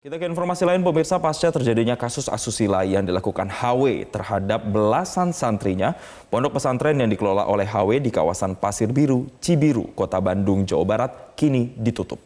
Kita ke informasi lain, pemirsa. Pasca terjadinya kasus asusila yang dilakukan HW terhadap belasan santrinya, pondok pesantren yang dikelola oleh HW di kawasan Pasir Biru, Cibiru, Kota Bandung, Jawa Barat kini ditutup.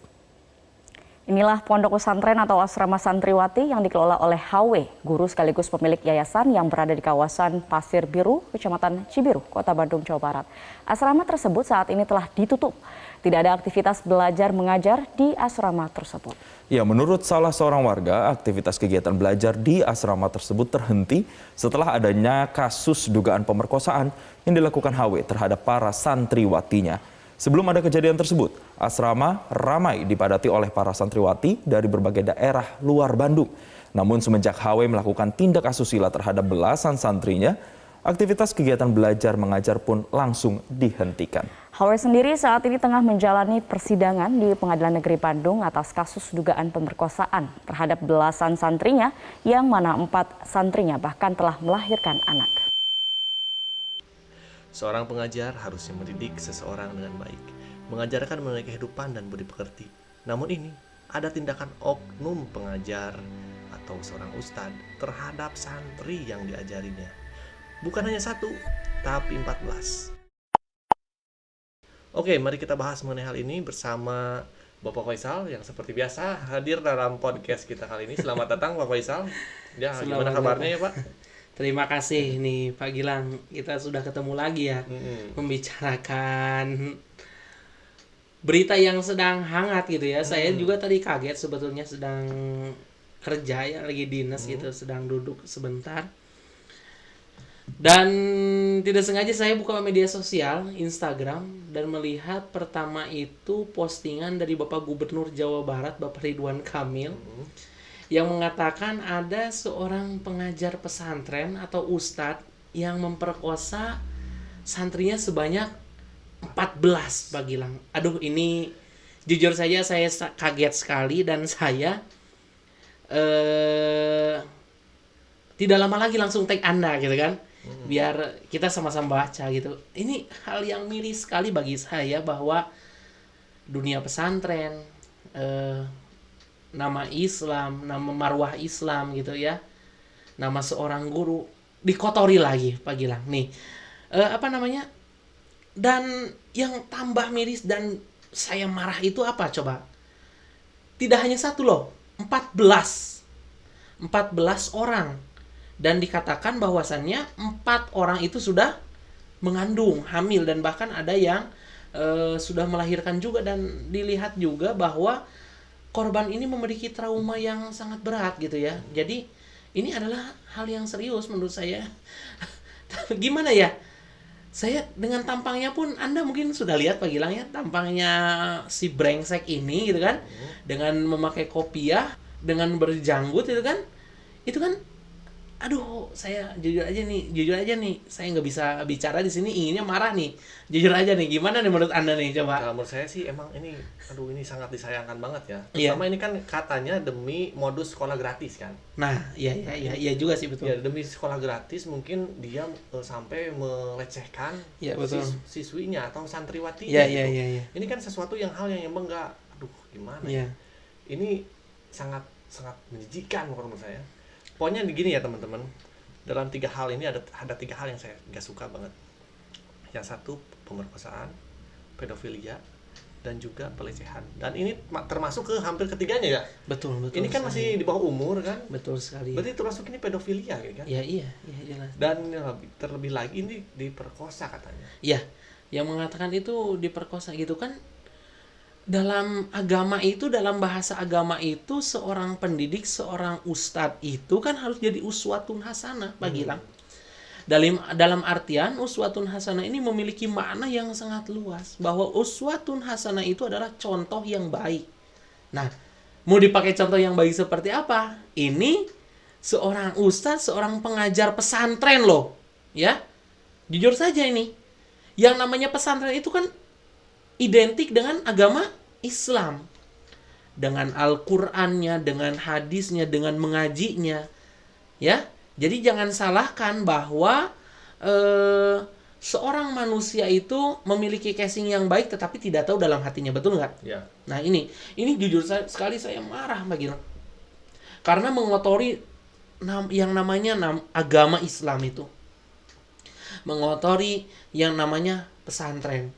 Inilah pondok pesantren atau asrama santriwati yang dikelola oleh HW, guru sekaligus pemilik yayasan yang berada di kawasan Pasir Biru, Kecamatan Cibiru, Kota Bandung, Jawa Barat. Asrama tersebut saat ini telah ditutup. Tidak ada aktivitas belajar mengajar di asrama tersebut. Ya, menurut salah seorang warga, aktivitas kegiatan belajar di asrama tersebut terhenti setelah adanya kasus dugaan pemerkosaan yang dilakukan HW terhadap para santriwatinya. Sebelum ada kejadian tersebut, asrama ramai dipadati oleh para santriwati dari berbagai daerah luar Bandung. Namun semenjak HW melakukan tindak asusila terhadap belasan santrinya, aktivitas kegiatan belajar mengajar pun langsung dihentikan. HW sendiri saat ini tengah menjalani persidangan di Pengadilan Negeri Bandung atas kasus dugaan pemerkosaan terhadap belasan santrinya, yang mana 4 santrinya bahkan telah melahirkan anak. Seorang pengajar harusnya mendidik seseorang dengan baik, mengajarkan mengenai kehidupan dan budi pekerti. Namun ini, ada tindakan oknum pengajar atau seorang ustadz terhadap santri yang diajarinya. Bukan hanya 1, tapi 14. Oke, mari kita bahas mengenai hal ini bersama Bapak Faisal yang seperti biasa hadir dalam podcast kita kali ini. Selamat datang Pak Faisal. Ya, gimana kabarnya ya Pak? Terima kasih nih Pak Gilang, kita sudah ketemu lagi ya, membicarakan berita yang sedang hangat gitu ya. Saya juga tadi kaget, sebetulnya sedang kerja ya, lagi dinas gitu, sedang duduk sebentar. Dan tidak sengaja saya buka media sosial, Instagram, dan melihat pertama itu postingan dari Bapak Gubernur Jawa Barat, Bapak Ridwan Kamil, yang mengatakan ada seorang pengajar pesantren atau ustadz yang memperkosa santrinya sebanyak 14, Pak Gilang. Aduh, ini jujur saja saya kaget sekali, dan saya tidak lama lagi langsung tag Anda gitu kan, biar kita sama-sama baca gitu. Ini hal yang miris sekali bagi saya, bahwa dunia pesantren, nama Islam, nama marwah Islam gitu ya, nama seorang guru dikotori lagi, Pak Gilang nih. Dan yang tambah miris dan saya marah itu apa coba? Tidak hanya 1 loh, 14 orang, dan dikatakan bahwasannya 4 orang itu sudah mengandung, hamil, dan bahkan ada yang sudah melahirkan juga. Dan dilihat juga bahwa korban ini memiliki trauma yang sangat berat gitu ya. Jadi ini adalah hal yang serius menurut saya. Gimana ya? Saya dengan tampangnya pun Anda mungkin sudah lihat Pak Gilang ya, tampangnya si brengsek ini gitu kan, dengan memakai kopiah, dengan berjanggut itu kan. Itu kan, aduh, saya jujur aja nih, saya nggak bisa bicara di sini, inginnya marah nih. Jujur aja nih, gimana nih menurut Anda nih, coba? Kalau menurut saya sih emang ini, ini sangat disayangkan banget ya. Iya. Terutama ini kan katanya demi modus sekolah gratis kan. Nah, iya juga sih, betul. Ya, demi sekolah gratis mungkin dia sampai melecehkan Iya, betul. siswinya atau santriwatinya. Iya. Ini kan sesuatu hal yang emang nggak, gimana Iya. ya? Ini sangat menjijikan menurut saya. Pokoknya begini ya teman-teman, dalam 3 hal ini ada 3 hal yang saya nggak suka banget. Yang 1, pemerkosaan, pedofilia, dan juga pelecehan. Dan ini termasuk ke hampir ketiganya ya. Betul. Ini kan masih di bawah umur kan. Betul sekali. Berarti termasuk ini pedofilia gitu kan. Iya, jelas. Dan terlebih lagi ini diperkosa katanya. Iya, yang mengatakan itu diperkosa gitu kan. Dalam agama itu, dalam bahasa agama itu, seorang pendidik, seorang ustadz itu kan harus jadi uswatun hasanah, Pak Gilang. Dalam artian uswatun hasanah ini memiliki makna yang sangat luas, bahwa uswatun hasanah itu adalah contoh yang baik. Nah, mau dipakai contoh yang baik seperti apa? Ini seorang ustadz, seorang pengajar pesantren loh, ya. Jujur saja ini, yang namanya pesantren itu kan identik dengan agama Islam, dengan Al-Qur'annya, dengan hadisnya, dengan mengajinya, ya. Jadi jangan salahkan bahwa seorang manusia itu memiliki casing yang baik, tetapi tidak tahu dalam hatinya, betul nggak? Ya. Nah ini jujur sekali saya marah, Mbak Gilang. karena mengotori yang namanya agama Islam itu, mengotori yang namanya pesantren,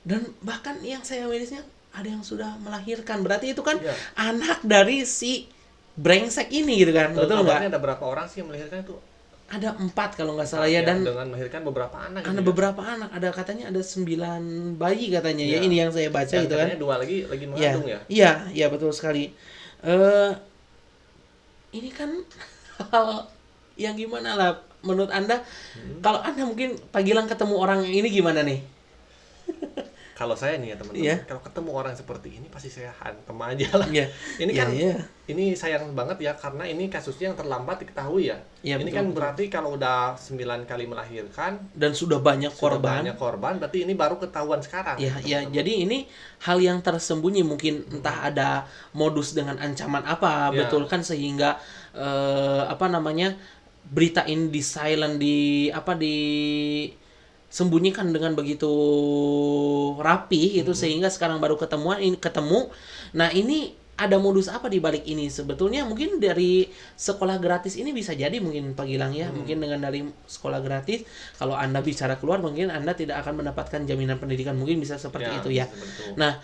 dan bahkan yang saya mirisnya ada yang sudah melahirkan. Berarti itu kan Iya. anak dari si brengsek ini gitu kan, betul Kabarnya nggak? ada berapa orang sih yang melahirkan itu? Ada 4 kalau nggak salah ya, dan dengan melahirkan beberapa anak ada gitu ya. beberapa anak, ada katanya ada 9 bayi katanya ya, Iya. ini yang saya baca Dan gitu kan. katanya 2 lagi Iya, mengandung ya. iya, iya betul sekali. Ini kan hal yang gimana lah menurut Anda? Kalau Anda mungkin Pak Gilang ketemu orang ini gimana nih? Kalau saya nih ya teman-teman, Iya. kalau ketemu orang seperti ini pasti saya hantem aja lah. Iya. Ini Iya, kan iya. ini sayang banget ya, karena ini kasusnya yang terlambat diketahui ya. Iya, Ini betul, kan betul. berarti kalau udah 9 kali melahirkan, Dan sudah banyak sudah korban. banyak korban, berarti ini baru ketahuan sekarang. Ya, ya, teman-teman. jadi ini hal yang tersembunyi, mungkin entah ada modus dengan ancaman apa, Ya. betul kan, sehingga apa namanya, berita ini di silent, sembunyikan dengan begitu rapi itu, sehingga sekarang baru ketemu. Nah, ini ada modus apa di balik ini? Sebetulnya mungkin dari sekolah gratis ini bisa jadi, mungkin Pak Gilang ya, mungkin dengan dari sekolah gratis, kalau Anda bicara keluar mungkin Anda tidak akan mendapatkan jaminan pendidikan, mungkin bisa seperti itu ya. betul. Nah,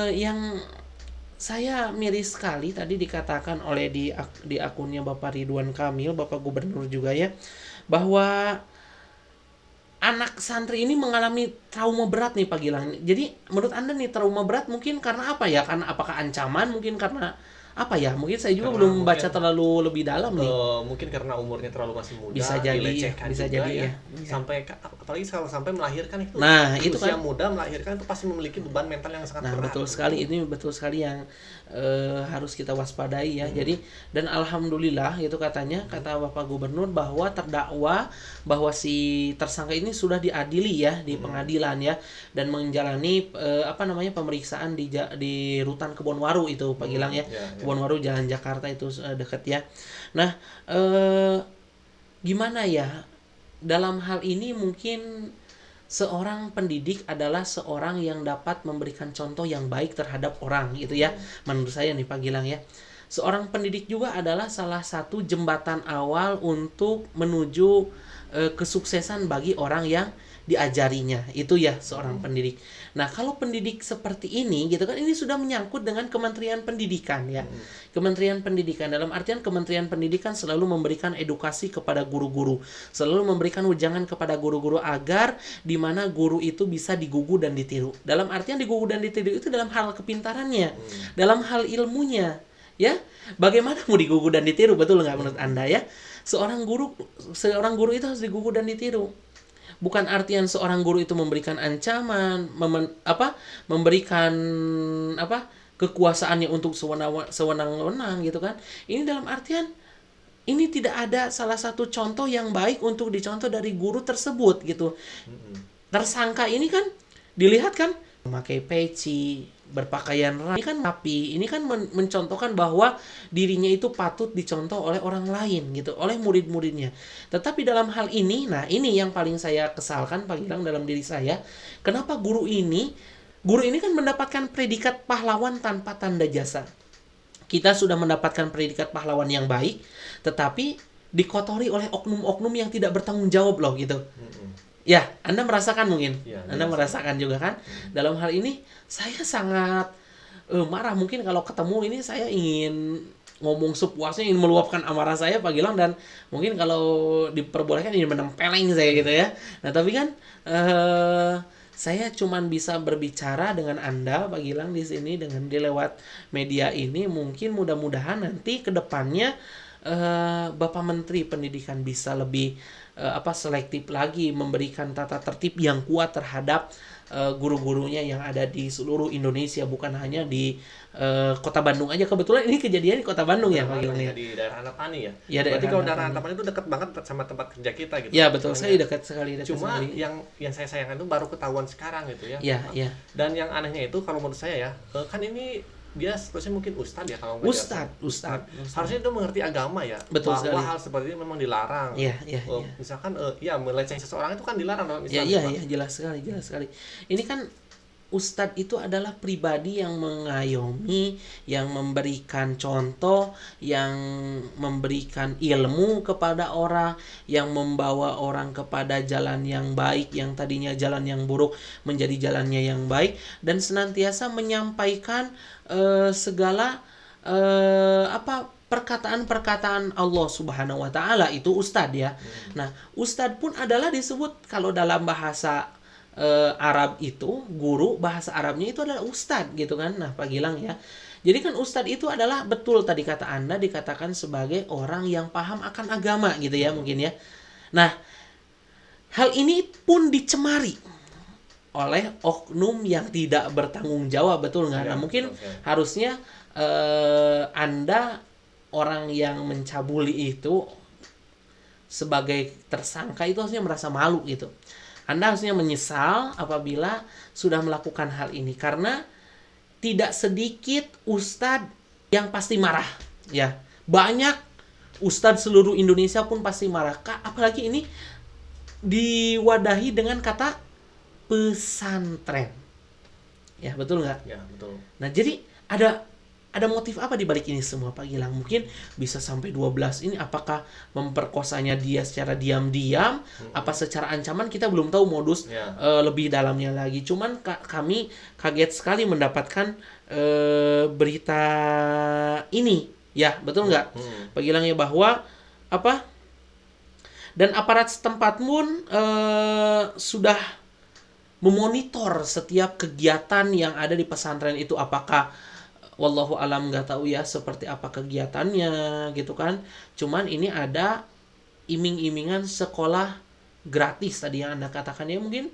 yang saya miris sekali tadi dikatakan oleh di akunnya Bapak Ridwan Kamil, Bapak Gubernur juga ya, bahwa anak santri ini mengalami trauma berat nih Pak Gilang. Jadi menurut Anda nih trauma berat mungkin karena apa ya? Karena apakah ancaman? Mungkin karena apa ya? Mungkin saya juga Karena belum mungkin, baca terlalu lebih dalam nih. Mungkin karena umurnya terlalu masih muda, Bisa jadi, dilecehkan bisa juga jadi ya. Sampai apalagi kalau sampai melahirkan itu. Nah, itu usia kan. muda melahirkan itu pasti memiliki beban mental yang sangat Nah, berat. betul sekali, ini betul sekali yang harus kita waspadai ya. Jadi, dan alhamdulillah itu katanya, kata Bapak Gubernur, bahwa terdakwa, bahwa si tersangka ini sudah diadili ya di pengadilan ya, dan menjalani pemeriksaan di Rutan Kebonwaru itu Pak Gilang ya. Ya. Kebonwaru Jalan Jakarta itu dekat ya. Nah, gimana ya? Dalam hal ini mungkin seorang pendidik adalah seorang yang dapat memberikan contoh yang baik terhadap orang gitu ya. Menurut saya nih Pak Gilang ya. Seorang pendidik juga adalah salah satu jembatan awal untuk menuju kesuksesan bagi orang yang diajarinya. Itu ya seorang pendidik. Nah, kalau pendidik seperti ini gitu kan, ini sudah menyangkut dengan Kementerian Pendidikan ya. Kementerian Pendidikan, dalam artian Kementerian Pendidikan selalu memberikan edukasi kepada guru-guru, selalu memberikan wejangan kepada guru-guru agar di mana guru itu bisa digugu dan ditiru. Dalam artian digugu dan ditiru itu dalam hal kepintarannya, dalam hal ilmunya. Ya, bagaimana mau digugu dan ditiru, betul nggak menurut Anda ya? Seorang guru itu harus digugu dan ditiru. Bukan artian seorang guru itu memberikan ancaman, memberikan kekuasaannya untuk sewenang-wenang gitu kan. Ini dalam artian ini tidak ada salah satu contoh yang baik untuk dicontoh dari guru tersebut gitu. Tersangka ini kan dilihat kan memakai peci, berpakaian rapi, ini kan rapi, ini kan mencontohkan bahwa dirinya itu patut dicontoh oleh orang lain gitu, oleh murid-muridnya. Tetapi dalam hal ini, nah ini yang paling saya kesalkan Pak Gilang dalam diri saya, kenapa guru ini kan mendapatkan predikat pahlawan tanpa tanda jasa. Kita sudah mendapatkan predikat pahlawan yang baik, tetapi dikotori oleh oknum-oknum yang tidak bertanggung jawab loh gitu. Ya, Anda merasakan mungkin. Ya, Anda merasakan juga kan? Dalam hal ini saya sangat marah. Mungkin kalau ketemu ini saya ingin ngomong sepuasnya, ingin meluapkan amarah saya Pak Gilang, dan mungkin kalau diperbolehkan ingin menempeleng saya gitu ya. Nah, tapi kan saya cuman bisa berbicara dengan Anda Pak Gilang di sini dengan lewat media ini. Mungkin mudah-mudahan nanti ke depannya Bapak Menteri Pendidikan bisa lebih selektif lagi, memberikan tata tertib yang kuat terhadap guru-gurunya yang ada di seluruh Indonesia, bukan hanya di Kota Bandung aja. Kebetulan ini kejadian di Kota Bandung ya Pak Gilang ya. Di daerah Antapani ya. Ya, Berarti daerah kalau daerah Antapani. Antapani itu dekat banget sama tempat kerja kita gitu. Ya betul, saya Makanya. dekat sekali. Cuma yang saya sayangkan itu baru ketahuan sekarang gitu ya. Ya. Dan yang anehnya itu kalau menurut saya ya, kan ini dia seharusnya mungkin ustadz ya kalau nggak Ustadz. harusnya itu mengerti agama ya. Betul bahwa sekali. hal seperti ini memang dilarang. Iya. Misalkan melecehkan seseorang itu kan dilarang dalam Islam. Iya, jelas sekali. Ini kan ustadz itu adalah pribadi yang mengayomi, yang memberikan contoh, yang memberikan ilmu kepada orang, yang membawa orang kepada jalan yang baik, yang tadinya jalan yang buruk menjadi jalannya yang baik, dan senantiasa menyampaikan segala perkataan-perkataan Allah Subhanahu wa taala. Itu ustadz ya. Nah, ustadz pun adalah disebut kalau dalam bahasa Arab itu, guru bahasa Arabnya itu adalah ustadz gitu kan. Nah, Pak Gilang ya. Jadi kan ustadz itu adalah, betul tadi kata Anda, dikatakan sebagai orang yang paham akan agama gitu ya mungkin ya. Nah, hal ini pun dicemari oleh oknum yang tidak bertanggung jawab, betul nggak? Nah, mungkin harusnya Anda, orang yang mencabuli itu sebagai tersangka, itu harusnya merasa malu gitu. Anda harusnya menyesal apabila sudah melakukan hal ini, karena tidak sedikit ustadz yang pasti marah ya. Banyak ustadz seluruh Indonesia pun pasti marah. Apalagi ini diwadahi dengan kata pesantren. Ya, betul nggak? Ya, betul. Nah, jadi ada motif apa di balik ini semua, Pak Gilang? Mungkin bisa sampai 12 ini, apakah memperkosanya dia secara diam-diam, apa secara ancaman, kita belum tahu modus lebih dalamnya lagi. Cuman kami kaget sekali mendapatkan berita ini. Ya, betul nggak? Pak Gilang ya, bahwa dan aparat setempat pun sudah memonitor setiap kegiatan yang ada di pesantren itu. Apakah wallahu alam, nggak tahu ya seperti apa kegiatannya gitu kan. Cuman ini ada iming-imingan sekolah gratis tadi yang Anda katakan ya. Mungkin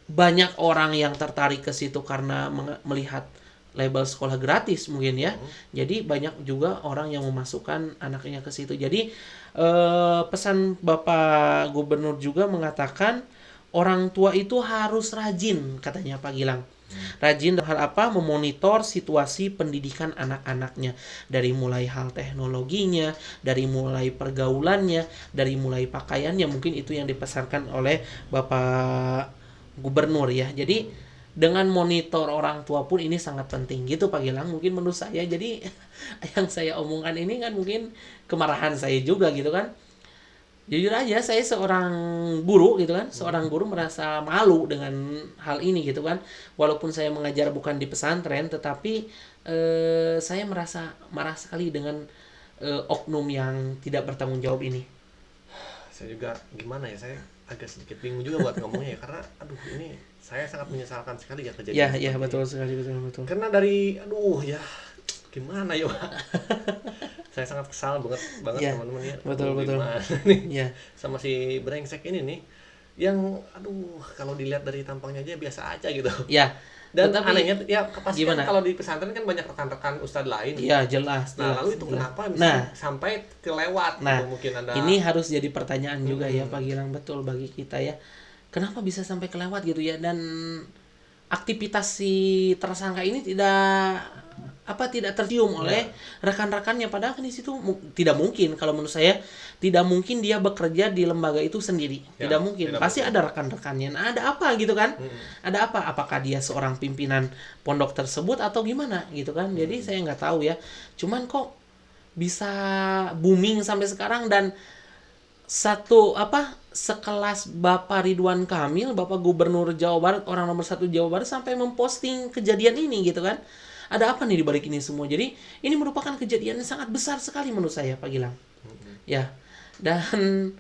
banyak orang yang tertarik ke situ karena melihat label sekolah gratis mungkin ya. Jadi banyak juga orang yang memasukkan anaknya ke situ. Jadi pesan Bapak Gubernur juga mengatakan orang tua itu harus rajin, katanya Pak Gilang. Rajin dalam hal apa? Memonitor situasi pendidikan anak-anaknya. Dari mulai hal teknologinya, dari mulai pergaulannya, dari mulai pakaiannya. Mungkin itu yang dipesankan oleh Bapak Gubernur ya. Jadi dengan monitor orang tua pun ini sangat penting gitu Pak Gilang. Mungkin menurut saya, jadi yang saya omongkan ini kan mungkin kemarahan saya juga gitu kan. Jujur aja, saya seorang guru gitu kan, seorang guru merasa malu dengan hal ini gitu kan. Walaupun saya mengajar bukan di pesantren, tetapi saya merasa marah sekali dengan oknum yang tidak bertanggung jawab ini. Saya juga gimana ya, saya agak sedikit bingung juga buat ngomongnya ya, karena aduh, ini saya sangat menyesalkan sekali ya kejadian. Ya, betul sekali, betul. Karena dari ya gimana ya, Pak? Saya sangat kesal banget Ya, teman-teman ya. betul. Ya. Sama si brengsek ini nih, yang kalau dilihat dari tampangnya aja biasa aja gitu. Ya. Dan tetapi, anehnya ya pasti kan gimana? kalau di pesantren kan banyak rekan-rekan ustadz lain. Iya, jelas. Nah, lalu itu kenapa bisa sampai kelewat gitu, mungkin Anda. Ini harus jadi pertanyaan juga ya Pak Gilang, betul bagi kita ya. Kenapa bisa sampai kelewat gitu ya? Dan aktivitas si tersangka ini tidak tercium oleh rekan-rekannya, padahal kan di situ tidak mungkin, kalau menurut saya tidak mungkin dia bekerja di lembaga itu sendiri. Tidak mungkin. Pasti ada rekan-rekannya. Nah, ada apa gitu kan? Ada apa? Apakah dia seorang pimpinan pondok tersebut atau gimana gitu kan? Jadi saya nggak tahu ya. Cuman kok bisa booming sampai sekarang, dan sekelas Bapak Ridwan Kamil, Bapak Gubernur Jawa Barat, orang nomor 1 Jawa Barat, sampai memposting kejadian ini gitu kan. Ada apa nih di balik ini semua? Jadi ini merupakan kejadian yang sangat besar sekali menurut saya, Pak Gilang. Ya, dan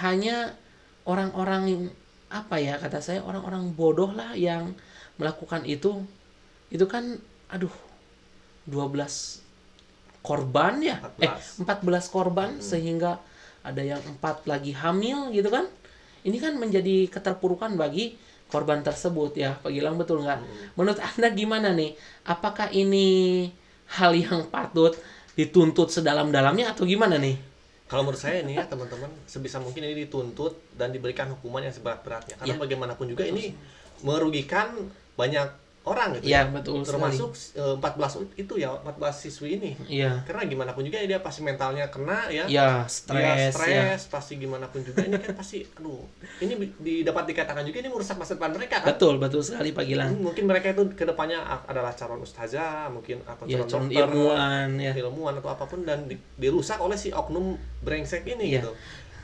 hanya orang-orang kata saya orang-orang bodoh lah yang melakukan itu. Itu kan 12 korban ya, 14 korban, sehingga ada yang 4 lagi hamil gitu kan. Ini kan menjadi keterpurukan bagi korban tersebut ya, Pak Gilang, betul nggak? Menurut Anda gimana nih? Apakah ini hal yang patut dituntut sedalam-dalamnya atau gimana nih? Kalau menurut saya ini ya teman-teman, sebisa mungkin ini dituntut dan diberikan hukuman yang seberat-beratnya. Karena bagaimanapun juga ini merugikan banyak orang gitu Iya, ya. betul sekali. Termasuk 14 itu ya, 14 siswi ini. Iya. Karena gimana pun juga dia pasti mentalnya kena ya. Ya, Dia stres ya. stres, pasti gimana pun juga ini kan pasti aduh, ini dapat dikatakan juga ini merusak masa depan mereka kan. Betul sekali Pak Gilang. Mungkin mereka itu kedepannya adalah calon ustazah, mungkin atau Ya, calon calon dokter, ilmuwan ya. ilmuwan atau apapun, dan dirusak oleh si oknum brengsek ini Iya. gitu.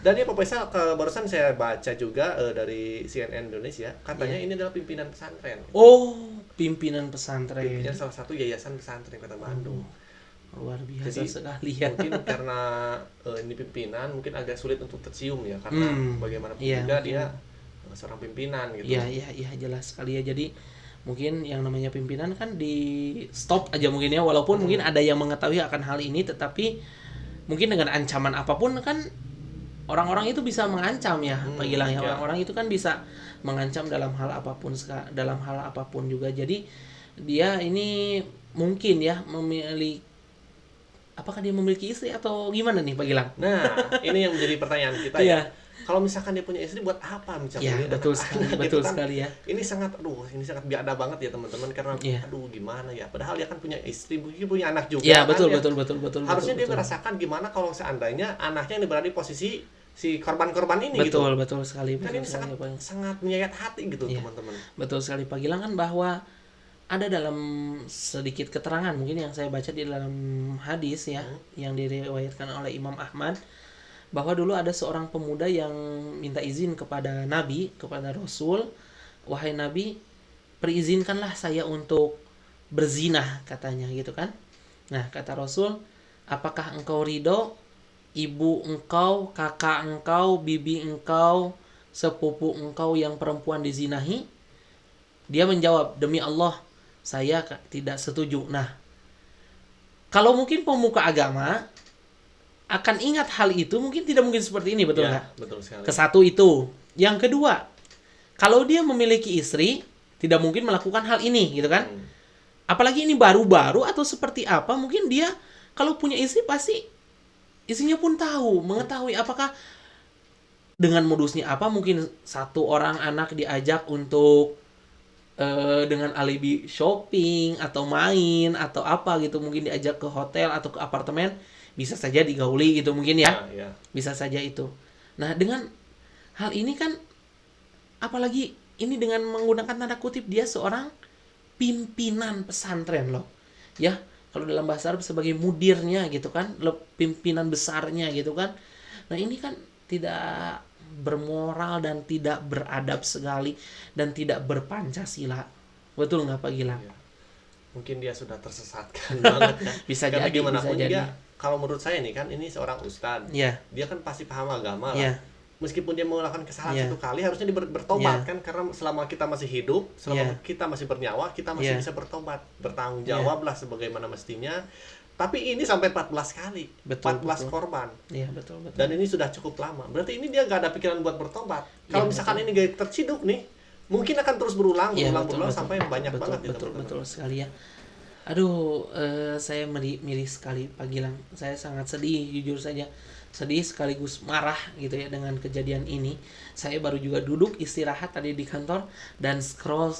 Dan ya Pak Faisal, barusan saya baca juga dari CNN Indonesia, katanya ini adalah pimpinan pesantren. Oh, pimpinan pesantren. Pimpinan salah satu yayasan pesantren Kota Bandung. Luar biasa Jadi, sekali ya. Mungkin karena ini pimpinan, mungkin agak sulit untuk tercium ya, karena bagaimanapun Iya, juga betul. dia seorang pimpinan gitu. Iya, jelas sekali ya. Jadi mungkin yang namanya pimpinan kan di stop aja mungkin ya, walaupun mungkin ada yang mengetahui akan hal ini, tetapi mungkin dengan ancaman apapun kan orang-orang itu bisa mengancam ya, Pak Gilang ya. ya. Orang-orang itu kan bisa mengancam dalam hal apapun juga. Jadi dia ini mungkin ya memiliki, apakah dia memiliki istri atau gimana nih Pak Gilang? Nah, ini yang menjadi pertanyaan kita Iya. ya. Kalau misalkan dia punya istri, buat apa mencari Ya, betul sekali, betul sekali ya. Ini sangat biada banget ya teman-teman, karena Iya. aduh gimana ya. Padahal dia kan punya istri, mungkin punya anak juga. Iya, kan, betul. ya. Harusnya dia betul. merasakan gimana kalau seandainya anaknya yang berada di posisi si korban-korban ini gitu. Betul sekali. Kan ini sangat Pak. sangat menyayat hati gitu, Iya. teman-teman. Betul sekali Pak Gilang, kan bahwa ada dalam sedikit keterangan mungkin yang saya baca di dalam hadis ya, yang diriwayatkan oleh Imam Ahmad, bahwa dulu ada seorang pemuda yang minta izin kepada Nabi, kepada Rasul, wahai Nabi, perizinkanlah saya untuk berzinah, katanya gitu kan. Nah, kata Rasul, apakah engkau ridho ibu engkau, kakak engkau, bibi engkau, sepupu engkau yang perempuan dizinahi? Dia menjawab, demi Allah, saya tidak setuju. Nah, kalau mungkin pemuka agama akan ingat hal itu, mungkin tidak mungkin seperti ini, betul Ya, nggak? betul sekali. Kesatu itu. Yang kedua, kalau dia memiliki istri, tidak mungkin melakukan hal ini, gitu kan? Apalagi ini baru-baru atau seperti apa, mungkin dia kalau punya istri pasti istrinya pun mengetahui apakah dengan modusnya apa, mungkin satu orang anak diajak untuk dengan alibi shopping atau main atau apa gitu, mungkin diajak ke hotel atau ke apartemen, bisa saja digauli gitu mungkin ya. Ya. Bisa saja itu. Nah, dengan hal ini kan, apalagi ini dengan menggunakan tanda kutip, dia seorang pimpinan pesantren loh. Ya, kalau dalam bahasa Arab sebagai mudirnya gitu kan, pimpinan besarnya gitu kan. Nah, ini kan tidak bermoral dan tidak beradab sekali dan tidak berpancasila. Betul nggak Pak Gilang? Ya. Mungkin dia sudah tersesatkan banget ya. Bisa Karena jadi, gimana bisa pun jadi. juga, kalau menurut saya nih kan, ini seorang ustadz. Iya. Dia kan pasti paham agama lah. Iya. Meskipun dia melakukan kesalahan Iya. satu kali, harusnya dia bertobat Iya. kan, karena selama kita masih hidup, selama Iya. kita masih bernyawa, kita masih Iya. bisa bertobat, bertanggung jawab lah sebagaimana mestinya. Tapi ini sampai 14 kali, Betul, 14 betul. korban. Iya, betul. Dan ini sudah cukup lama. Berarti ini dia gak ada pikiran buat bertobat. Kalau Iya, misalkan betul. ini gak terciduk nih, mungkin akan terus berulang Iya, sampai banyak banget ya, teman-teman. betul sekali ya. Aduh, saya miris sekali Pak Gilang. Saya sangat sedih, jujur saja. Sedih sekaligus marah gitu ya dengan kejadian ini. Saya baru juga duduk istirahat tadi di kantor dan scroll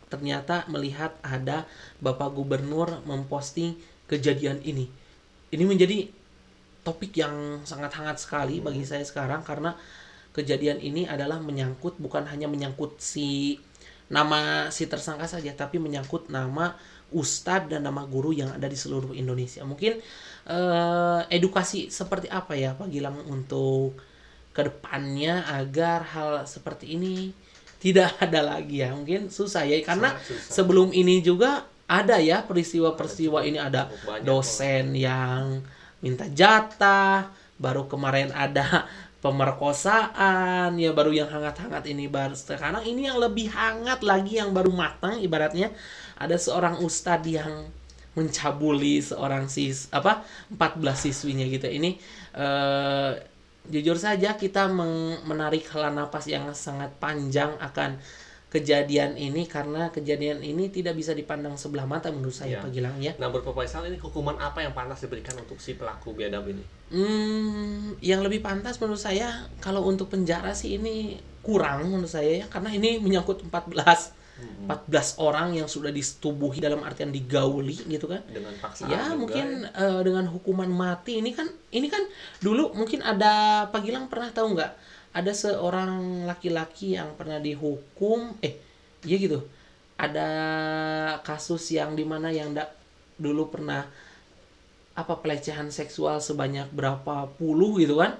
ternyata melihat ada Bapak Gubernur memposting kejadian ini. Ini menjadi topik yang sangat hangat sekali bagi saya sekarang, karena kejadian ini adalah bukan hanya menyangkut nama si tersangka saja, tapi menyangkut nama ustadz dan nama guru yang ada di seluruh Indonesia. Mungkin edukasi seperti apa ya Pak Gilang untuk kedepannya agar hal seperti ini tidak ada lagi ya. Mungkin susah ya, karena Sangat susah. sebelum ini juga ada ya peristiwa ini, ada cukup banyak dosen yang minta jatah, baru kemarin ada pemerkosaan ya, baru yang hangat-hangat ini, baru sekarang ini yang lebih hangat lagi, yang baru matang ibaratnya, ada seorang ustadz yang mencabuli seorang 14 siswinya gitu. Ini jujur saja kita menarik hela napas yang sangat panjang akan kejadian ini, karena kejadian ini tidak bisa dipandang sebelah mata menurut saya, Iya. Pak Gilang ya. Nah, menurut Pak Faisal, ini hukuman apa yang pantas diberikan untuk si pelaku biadab ini? Yang lebih pantas menurut saya, kalau untuk penjara sih ini kurang menurut saya ya, karena ini menyangkut 14 14 orang yang sudah disetubuhi dalam artian digauli gitu kan. Dengan paksaan Ya juga, mungkin dengan hukuman mati ini kan dulu mungkin ada Pak Gilang pernah tahu nggak, ada seorang laki-laki yang pernah dihukum iya gitu, ada kasus yang dimana yang dulu pernah pelecehan seksual sebanyak berapa puluh gitu kan,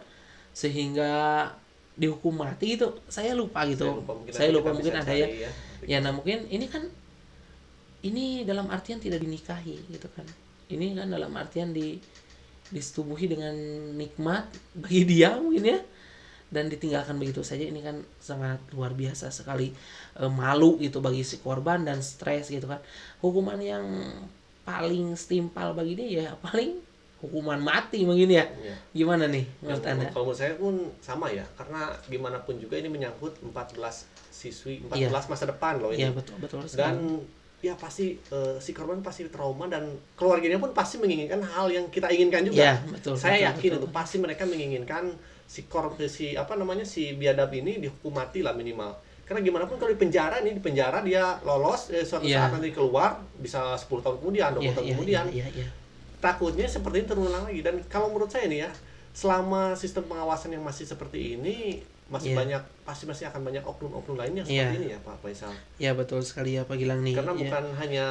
sehingga dihukum mati itu saya lupa gitu. Saya lupa mungkin ada ya nah mungkin ini kan ini dalam artian tidak dinikahi gitu kan, ini kan dalam artian disetubuhi dengan nikmat bagi dia mungkin ya, dan ditinggalkan begitu saja. Ini kan sangat luar biasa sekali, malu gitu bagi si korban dan stres gitu kan. Hukuman yang paling setimpal bagi dia ya paling hukuman mati mungkin ya. Iya. Gimana nih menurut Anda? Kalau menurut saya pun sama ya, karena gimana pun juga ini menyangkut 14 siswi, 14 Iya. masa depan loh ini. Iya betul sekali. Dan ya pasti si korban pasi trauma dan keluarganya pun pasti menginginkan hal yang kita inginkan juga. Iya, betul. Saya yakin betul. itu pasti mereka menginginkan si biadab ini dihukum mati lah minimal. Karena gimana pun kalau di penjara dia lolos suatu Iya. saat nanti keluar bisa 10 tahun kemudian, 20 tahun kemudian. Iya. Takutnya seperti ini terulang lagi. Dan kalau menurut saya nih ya, selama sistem pengawasan yang masih seperti ini masih Iya. masih akan banyak oknum-oknum lainnya Iya. seperti ini ya Pak Faisal. Ya betul sekali ya Pak Gilang nih. Karena Iya. bukan hanya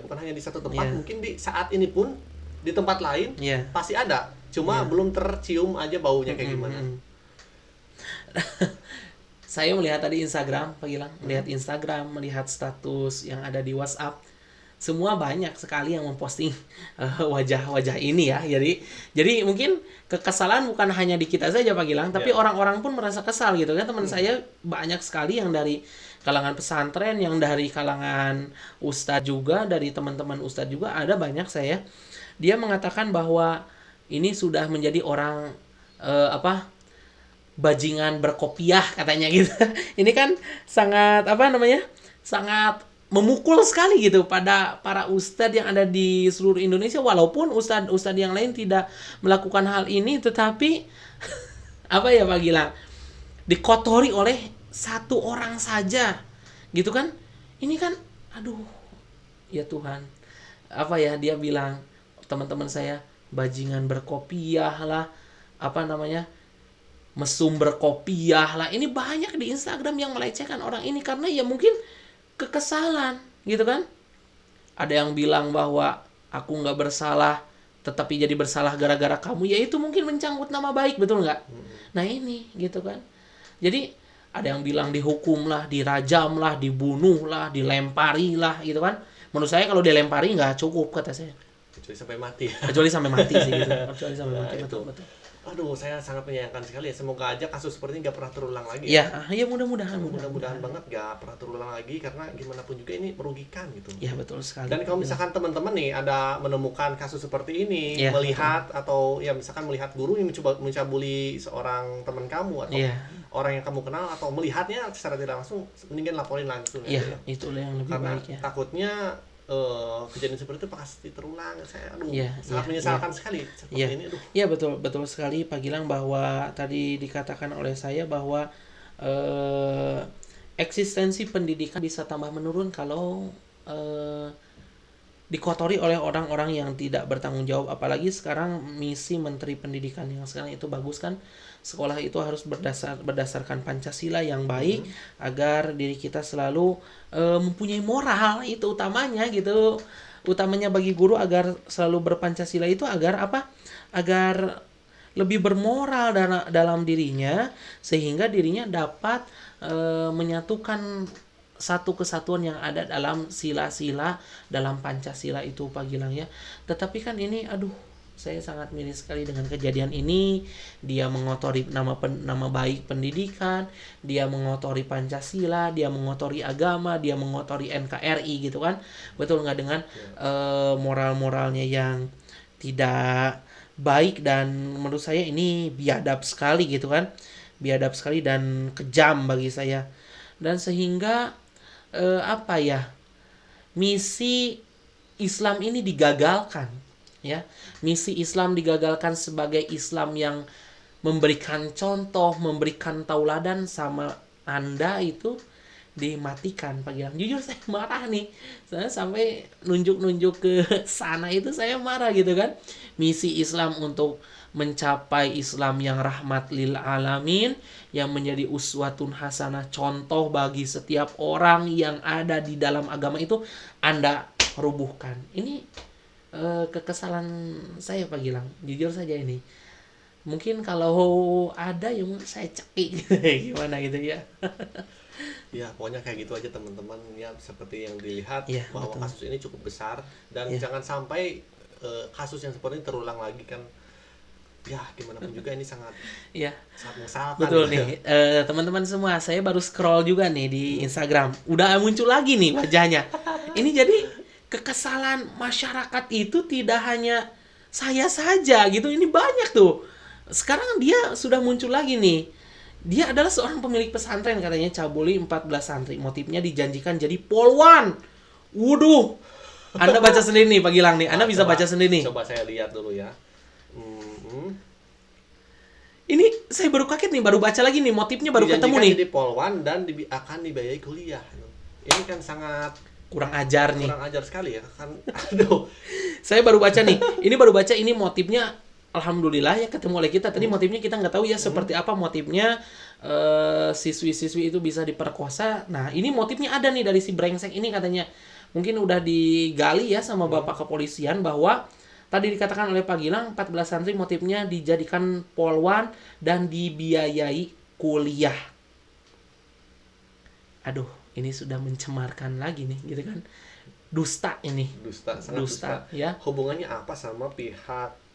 bukan hanya di satu tempat, Iya. mungkin di saat ini pun di tempat lain Iya. pasti ada. Cuma Iya. belum tercium aja baunya kayak gimana. Saya melihat tadi Instagram, Pak Gilang, melihat Instagram, melihat status yang ada di WhatsApp, semua banyak sekali yang memposting wajah-wajah ini ya. Jadi mungkin kekesalan bukan hanya di kita saja Pak Gilang, tapi Ya. orang-orang pun merasa kesal gitu kan. Teman saya banyak sekali yang dari kalangan pesantren, yang dari kalangan ustadz juga, dari teman-teman ustadz juga ada banyak saya. Dia mengatakan bahwa ini sudah menjadi orang bajingan berkopiah katanya gitu. Ini kan sangat sangat memukul sekali gitu pada para ustadz yang ada di seluruh Indonesia, walaupun ustadz yang lain tidak melakukan hal ini, tetapi Pak Gilang, dikotori oleh satu orang saja gitu kan. Ini kan aduh ya Tuhan, dia bilang teman-teman saya bajingan berkopiah lah, mesum berkopiah lah. Ini banyak di Instagram yang melecehkan orang ini karena ya mungkin kekesalan gitu kan. Ada yang bilang bahwa aku nggak bersalah tetapi jadi bersalah gara-gara kamu, ya itu mungkin mencangkut nama baik, betul nggak? Nah ini gitu kan. Jadi ada yang bilang dihukum lah, dirajam lah, dibunuh lah, dilempari lah gitu kan. Menurut saya kalau dilempari nggak cukup kata saya. Kecuali sampai mati. Kecuali sampai mati sih gitu. Kecuali sampai mati, Nah, betul. Aduh, saya sangat menyayangkan sekali ya. Semoga aja kasus seperti ini gak pernah terulang lagi. Ya mudah-mudahan. Mudah-mudahan banget gak pernah terulang lagi, karena gimana pun juga ini merugikan gitu. Ya betul sekali. Dan kalau misalkan teman-teman nih ada menemukan kasus seperti ini, Ya, melihat atau ya misalkan melihat guru yang mencabuli seorang teman kamu atau Ya. orang yang kamu kenal, atau melihatnya secara tidak langsung, mendingan laporin langsung Iya, aja ya. itulah yang lebih Karena baik ya. takutnya kejadian seperti itu pasti terulang. Saya Iya, sangat iya, menyesalkan sekali seperti Iya. ini. Aduh. Ya betul sekali Pak Gilang, bahwa tadi dikatakan oleh saya bahwa eksistensi pendidikan bisa tambah menurun kalau dikotori oleh orang-orang yang tidak bertanggung jawab. Apalagi sekarang misi Menteri Pendidikan yang sekarang itu bagus kan, sekolah itu harus berdasarkan Pancasila yang baik, agar diri kita selalu mempunyai moral, itu utamanya gitu. Utamanya bagi guru agar selalu berpancasila itu agar agar lebih bermoral dalam dirinya, sehingga dirinya dapat menyatukan satu kesatuan yang ada dalam sila-sila dalam Pancasila itu Pak Gilang ya. Tetapi kan ini saya sangat miris sekali dengan kejadian ini. Dia mengotori nama baik pendidikan, dia mengotori Pancasila, dia mengotori agama, dia mengotori NKRI gitu kan. Betul nggak, dengan moral-moralnya yang tidak baik, dan menurut saya ini biadab sekali gitu kan. Biadab sekali dan kejam bagi saya. Dan sehingga misi Islam ini digagalkan ya. Misi Islam digagalkan sebagai Islam yang memberikan contoh, memberikan tauladan sama Anda itu dimatikan Pak Gilang. Jujur saya marah nih. Saya sampai nunjuk-nunjuk ke sana itu saya marah gitu kan. Misi Islam untuk mencapai Islam yang rahmat lil alamin, yang menjadi uswatun hasanah, contoh bagi setiap orang yang ada di dalam agama itu Anda rubuhkan. Ini kekesalan saya Pak Gilang. Jujur saja ini. Mungkin kalau ada yang saya cekik gimana gitu ya. Ya, pokoknya kayak gitu aja teman-teman ya, seperti yang dilihat Iya, bahwa betul. kasus ini cukup besar dan Iya. jangan sampai kasus yang seperti ini terulang lagi kan. Ya, gimana pun juga ini sangat Iya. menyesalkan. Betul ya. nih, teman-teman semua, saya baru scroll juga nih di Instagram. Udah muncul lagi nih wajahnya. Ini jadi kekesalan masyarakat itu tidak hanya saya saja gitu. Ini banyak tuh. Sekarang dia sudah muncul lagi nih. Dia adalah seorang pemilik pesantren, katanya cabuli 14 santri. Motifnya dijanjikan jadi polwan. Waduh. Anda baca sendiri nih Pak Gilang nih. Anda bisa Coba- baca sendiri nih. Coba saya lihat dulu ya. Mhm. Ini saya baru kaget nih, baru baca lagi nih. Motifnya baru ketemu Dijanjikan nih. jadi polwan dan akan dibiayai kuliah. Ini kan sangat Kurang ajar nih. kurang ajar sekali ya kan. Aduh. Saya baru baca nih. Ini baru baca, ini motifnya. Alhamdulillah ya ketemu oleh kita. Tadi motifnya kita nggak tahu ya seperti apa motifnya, siswi-siswi itu bisa diperkosa. Nah ini motifnya ada nih dari si brengsek ini katanya. Mungkin udah digali ya sama Bapak Kepolisian bahwa tadi dikatakan oleh Pak Gilang 14 santri motifnya dijadikan polwan dan dibiayai kuliah. Aduh, ini sudah mencemarkan lagi nih gitu kan. Dusta ini. Dusta, sangat Dusta, dusta. ya. Hubungannya apa sama pihak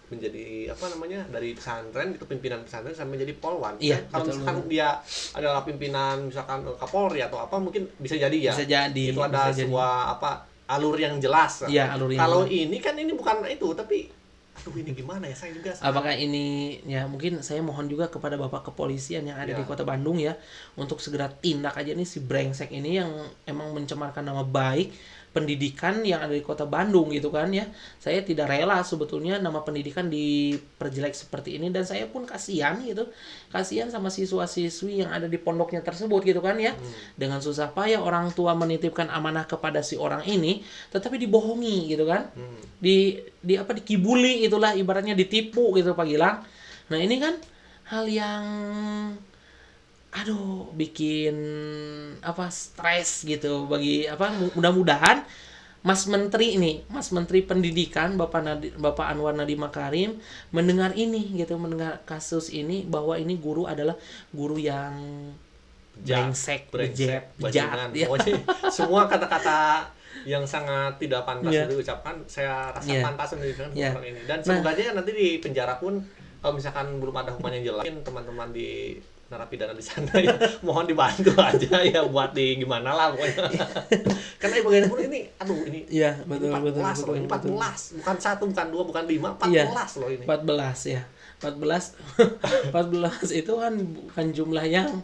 menjadi apa namanya dari pesantren itu, pimpinan pesantren sampai menjadi polwan? Iya, Kalau betul, misalkan dia adalah pimpinan misalkan Kapolri atau apa, mungkin bisa jadi ya. Bisa jadi. Itu ada bisa jadi. sebuah apa alur yang jelas. Iya, alur yang Kalau jelas. ini kan ini bukan itu, tapi aduh ini gimana ya, saya juga Apakah ini ya, mungkin saya mohon juga kepada Bapak Kepolisian yang ada Ya. di Kota Bandung ya untuk segera tindak aja nih si brengsek ini yang emang mencemarkan nama baik pendidikan yang ada di Kota Bandung gitu kan ya. Saya tidak rela sebetulnya nama pendidikan diperjelek seperti ini, dan saya pun kasihan gitu. Kasihan sama siswa-siswi yang ada di pondoknya tersebut gitu kan ya. Dengan susah payah orang tua menitipkan amanah kepada si orang ini, tetapi dibohongi gitu kan. Di apa, dikibuli itulah ibaratnya, ditipu gitu Pak Gilang. Nah, ini kan hal yang aduh bikin apa, stres gitu bagi apa, mudah-mudahan Mas Menteri ini, Mas Menteri Pendidikan Bapak Anwar Nadiem Makarim mendengar ini gitu, mendengar kasus ini bahwa ini guru adalah guru yang brengsek, bejat, bajingan. ya. Pokoknya semua kata-kata yang sangat tidak pantas Iya. diucapkan, saya rasa Iya. pantas mendidikan Iya. orang ini. Dan Nah. semoga aja nanti di penjara pun kalau misalkan belum ada hukuman yang jelas, mungkin teman-teman di narapidana di sana ya, mohon dibantu aja ya buat di gimana lah pokoknya. Karena bagaimanapun ini, aduh ini Iya, ini betul, 14 loh, ini 14, bukan 1, bukan 2, bukan 5, 14 loh ini. 14 ya. 14 14 itu kan bukan jumlah yang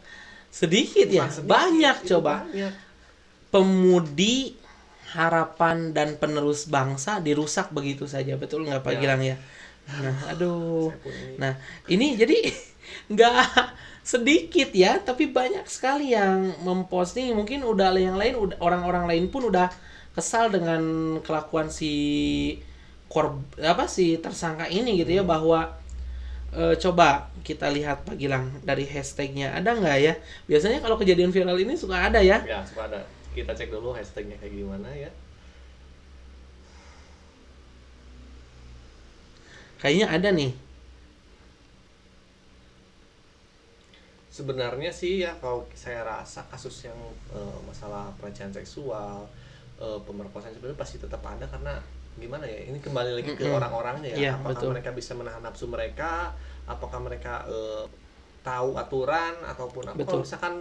sedikit ya. Bukan sedikit, Banyak itu coba. banyak. Pemudi harapan dan penerus bangsa dirusak begitu saja, betul nggak Pak Ya. Gilang ya? Nah, aduh. Saya pun ini- Nah, ini jadi nggak sedikit ya, tapi banyak sekali yang memposting. Mungkin udah yang lain, orang-orang lain pun udah kesal dengan kelakuan si tersangka ini gitu ya, bahwa coba kita lihat Pak Gilang dari hashtagnya ada nggak ya? Biasanya kalau kejadian viral ini suka ada ya. Ya, suka ada. Kita cek dulu hashtagnya kayak gimana ya. Kayaknya ada nih. Sebenarnya sih ya, kalau saya rasa kasus yang masalah pelecehan seksual, pemerkosaan sebenarnya pasti tetap ada, karena gimana ya, ini kembali lagi ke orang-orangnya ya. Iya, Apakah betul. mereka bisa menahan nafsu mereka, apakah mereka tahu aturan, ataupun apa. Betul. Kalau misalkan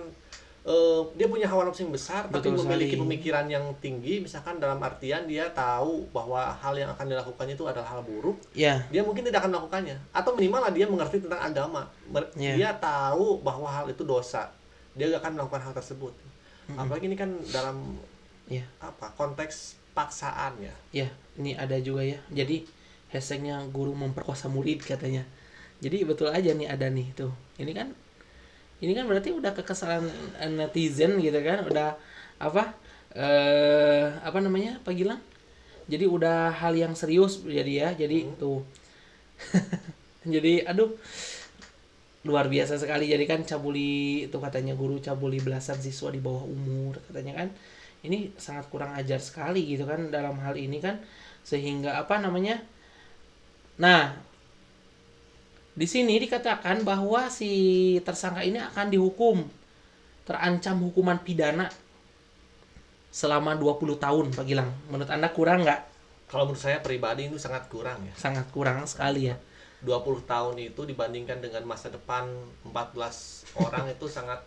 dia punya hawa nafsu yang besar, tapi Betul memiliki sekali. pemikiran yang tinggi, misalkan dalam artian dia tahu bahwa hal yang akan dilakukannya itu adalah hal buruk, Ya, dia mungkin tidak akan melakukannya, atau minimal lah dia mengerti tentang agama. Iya. Dia tahu bahwa hal itu dosa, dia gak akan melakukan hal tersebut. Apalagi ini kan dalam ya, apa, konteks paksaan ya. ya. Ini ada juga ya. Jadi hashtagnya guru memperkosa murid katanya. Jadi betul aja nih ada nih tuh. Ini kan Ini kan berarti udah kekesalan netizen gitu kan, udah apa apa namanya Pak Gilang? Jadi udah hal yang serius jadi ya. Jadi tuh. Jadi aduh luar biasa sekali. Jadi kan cabuli itu katanya guru cabuli belasan siswa di bawah umur katanya kan. Ini sangat kurang ajar sekali gitu kan dalam hal ini kan, sehingga apa namanya? Nah, di sini dikatakan bahwa si tersangka ini akan dihukum, terancam hukuman pidana selama 20 tahun, Pak Gilang. Menurut Anda kurang nggak? Kalau menurut saya pribadi itu sangat kurang ya. Sangat kurang sekali ya. 20 tahun itu dibandingkan dengan masa depan 14 orang itu sangat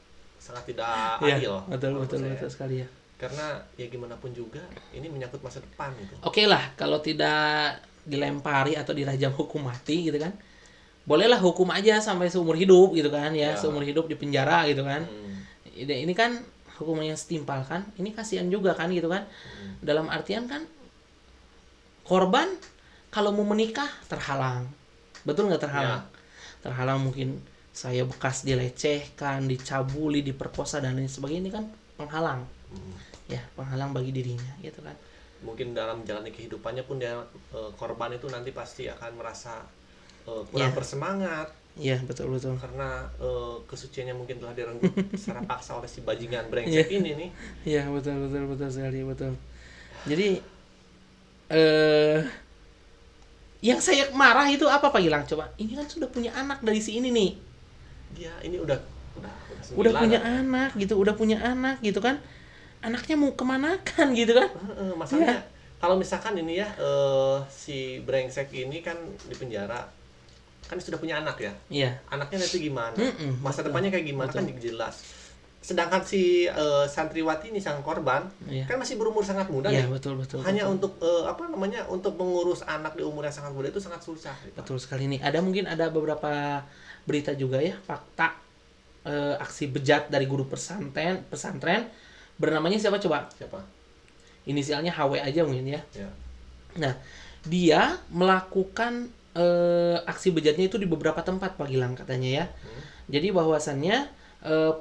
tidak adil. Iya, betul menurut saya. betul sekali ya. Karena ya gimana pun juga ini menyangkut masa depan gitu. Oke lah, kalau tidak dilempari atau dirajam hukum mati gitu kan, bolehlah hukum aja sampai seumur hidup gitu kan ya, seumur hidup di penjara gitu kan. Ini kan hukuman yang setimpal kan, ini kasihan juga kan gitu kan. Dalam artian kan korban kalau mau menikah terhalang, betul nggak terhalang? Terhalang mungkin saya bekas dilecehkan, dicabuli, diperkosa dan lain sebagainya, ini kan penghalang. Ya, penghalang bagi dirinya gitu kan. Mungkin dalam menjalani kehidupannya pun dia korban itu nanti pasti akan merasa kurang bersemangat. Iya, betul Karena kesuciannya mungkin telah direnggut secara paksa oleh si bajingan brengsek ini nih. Iya, betul sekali, betul. Jadi yang saya marah itu apa Pak Gilang? Coba, ini kan sudah punya anak dari si ini nih. Dia ini udah Udah punya anak gitu kan. Anaknya mau kemana kan gitu kan? Masalahnya kalau misalkan ini ya si brengsek ini kan di penjara, kan sudah punya anak ya. Iya. Anaknya nanti gimana? Masa depannya kayak gimana kan jelas. Sedangkan si santriwati ini sang korban kan masih berumur sangat muda Iya, nih. betul. Hanya untuk untuk mengurus anak di umur yang sangat muda itu sangat susah. Gitu. Betul sekali nih. Mungkin ada beberapa berita juga ya, fakta aksi bejat dari guru pesantren bernamanya siapa coba? Siapa? Inisialnya HW aja mungkin ya. Ya. Nah, dia melakukan aksi bejatnya itu di beberapa tempat Pak Gilang katanya ya. Jadi bahwasannya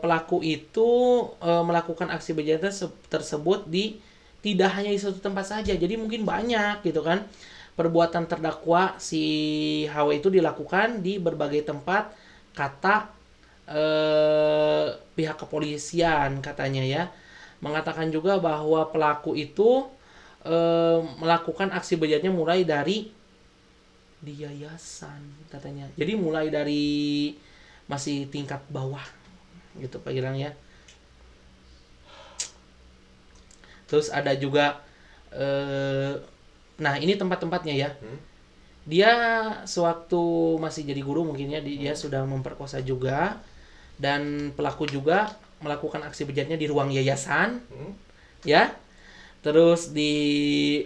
pelaku itu melakukan aksi bejatnya tersebut tidak hanya di satu tempat saja. Jadi mungkin banyak gitu kan. Perbuatan terdakwa si HW itu dilakukan di berbagai tempat, kata pihak kepolisian katanya ya. Mengatakan juga bahwa pelaku itu melakukan aksi bejatnya mulai dari di yayasan katanya. Jadi mulai dari masih tingkat bawah gitu Pak Gilang ya. Terus ada juga nah ini tempat-tempatnya ya. Dia sewaktu masih jadi guru mungkin ya, dia sudah memperkosa juga, dan pelaku juga melakukan aksi bejatnya di ruang yayasan, ya. Terus di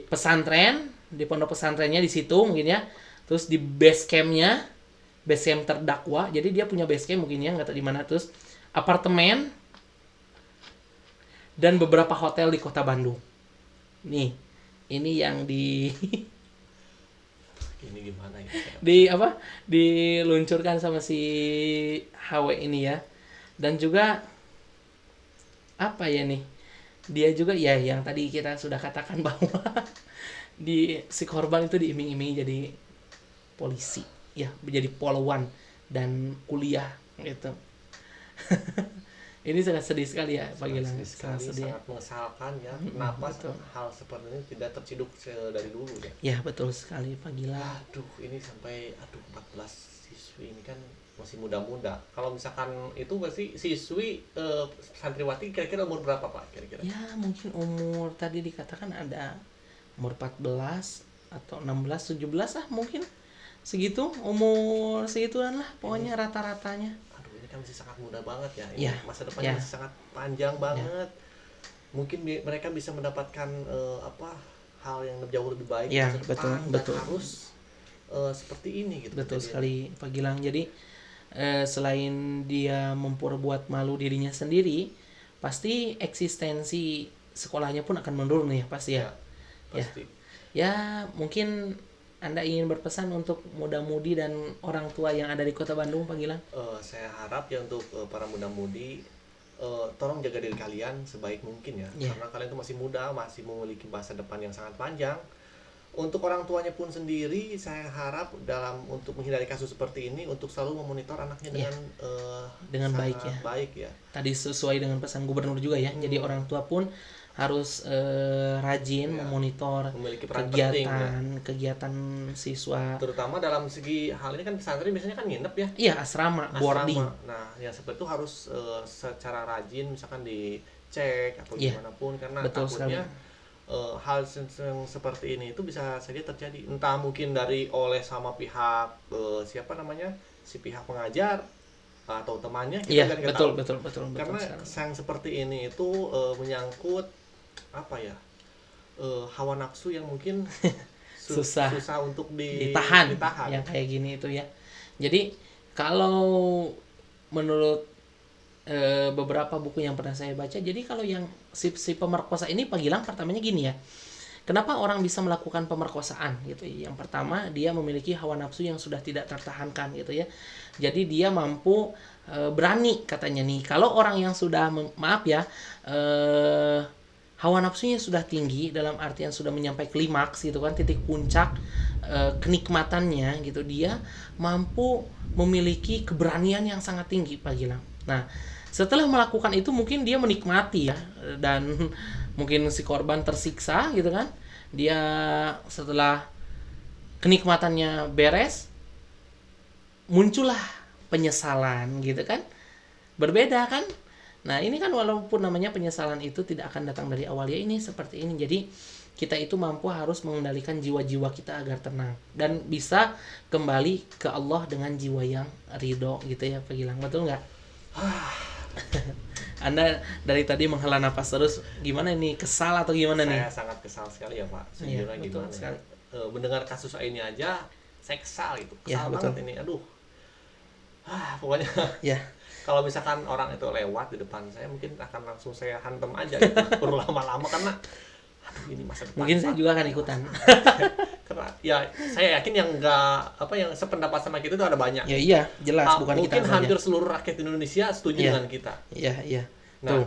pesantren, di pondok pesantrennya di situ mungkin ya. Terus di base camp terdakwa. Jadi dia punya base camp mungkin ya, nggak tahu di mana. Terus apartemen dan beberapa hotel di kota Bandung. Nih, ini yang Ini gimana ya? diluncurkan sama si HW ini ya. Dan juga apa ya nih, dia juga ya yang tadi kita sudah katakan bahwa si korban itu diiming-imingi jadi polisi ya, menjadi polwan dan kuliah gitu. Ini sangat sedih sekali ya Pak Gilang. Sangat mengesalkan ya. Kenapa hal seperti ini tidak terciduk dari dulu ya? Ya betul sekali Pak Gilang. Aduh, ini sampai 14 siswi ini kan masih muda-muda. Kalau misalkan itu pasti siswi santriwati kira-kira umur berapa Pak? Kira-kira? Ya mungkin umur tadi dikatakan ada umur 14 atau 16, 17 lah mungkin. Segitu, umur segituan lah pokoknya rata-ratanya. Aduh, ini kan masih sangat muda banget ya. Ini masa depannya masih sangat panjang banget. Mungkin mereka bisa mendapatkan hal yang jauh lebih baik Ya, masa depan, betul. harus seperti ini gitu. Betul sekali Pak Gilang. Jadi selain dia memperbuat malu dirinya sendiri, pasti eksistensi sekolahnya pun akan menurun ya pasti ya. Pasti. Ya mungkin Anda ingin berpesan untuk muda-mudi dan orang tua yang ada di Kota Bandung, Pak Gilang? Saya harap ya untuk para muda-mudi, tolong jaga diri kalian sebaik mungkin ya. Iya. Karena kalian itu masih muda, masih memiliki masa depan yang sangat panjang. Untuk orang tuanya pun sendiri, saya harap untuk menghindari kasus seperti ini, untuk selalu memonitor anaknya Iya. Dengan sangat baik ya. baik ya. Tadi sesuai dengan pesan gubernur juga ya. Jadi orang tua pun harus rajin Ya. memonitor Memiliki peran penting ya. kegiatan siswa. Terutama dalam segi hal ini kan pesantren biasanya kan nginep ya. Iya, asrama, boarding. Nah, yang seperti itu harus secara rajin misalkan dicek atau Iya. gimana pun, karena Betul takutnya sekali. hal yang seperti ini itu bisa saja terjadi, entah mungkin oleh sama pihak siapa namanya, si pihak pengajar atau temannya, Iya, kita kan nggak betul, tahu. betul, betul, betul. Karena sekali. yang seperti ini itu menyangkut apa ya, hawa nafsu yang mungkin Susah untuk ditahan yang kayak gini itu ya. Jadi kalau menurut beberapa buku yang pernah saya baca, jadi kalau yang si pemerkosa ini, Pak Gilang, pertamanya gini ya, kenapa orang bisa melakukan pemerkosaan gitu ya? Yang pertama, dia memiliki hawa nafsu yang sudah tidak tertahankan gitu ya. Jadi dia mampu berani katanya nih, kalau orang yang sudah maaf ya, hawa nafsunya sudah tinggi, dalam artian sudah menyampai klimaks gitu kan, titik puncak kenikmatannya gitu, dia mampu memiliki keberanian yang sangat tinggi, Pak Gilang. Nah, setelah melakukan itu mungkin dia menikmati ya, dan mungkin si korban tersiksa gitu kan. Dia setelah kenikmatannya beres, muncullah penyesalan gitu kan. Berbeda kan? Nah, ini kan walaupun namanya penyesalan itu tidak akan datang dari awal ya, ini seperti ini. Jadi kita itu mampu harus mengendalikan jiwa-jiwa kita agar tenang dan bisa kembali ke Allah dengan jiwa yang ridho gitu ya, Pak Gilang. Betul nggak? Anda dari tadi menghela napas terus, gimana ini, kesal atau gimana nih? Saya sangat kesal sekali ya Pak. Iya, Sejujurnya betul gimana sekali. mendengar kasus ini aja saya kesal gitu. Ya, Kesal betul. banget ini. Aduh. Pokoknya Ya, kalau misalkan orang itu lewat di depan saya, mungkin akan langsung saya hantam aja gitu. Perlu lama-lama, karena aduh, ini masa depan. mungkin saya Pak. juga akan ikutan. Karena ya saya yakin yang yang sependapat sama kita itu ada banyak. Ya iya, jelas bukan kita mungkin saja. hampir seluruh rakyat Indonesia setuju Iya. dengan kita. Iya, iya. Nah. Tuh.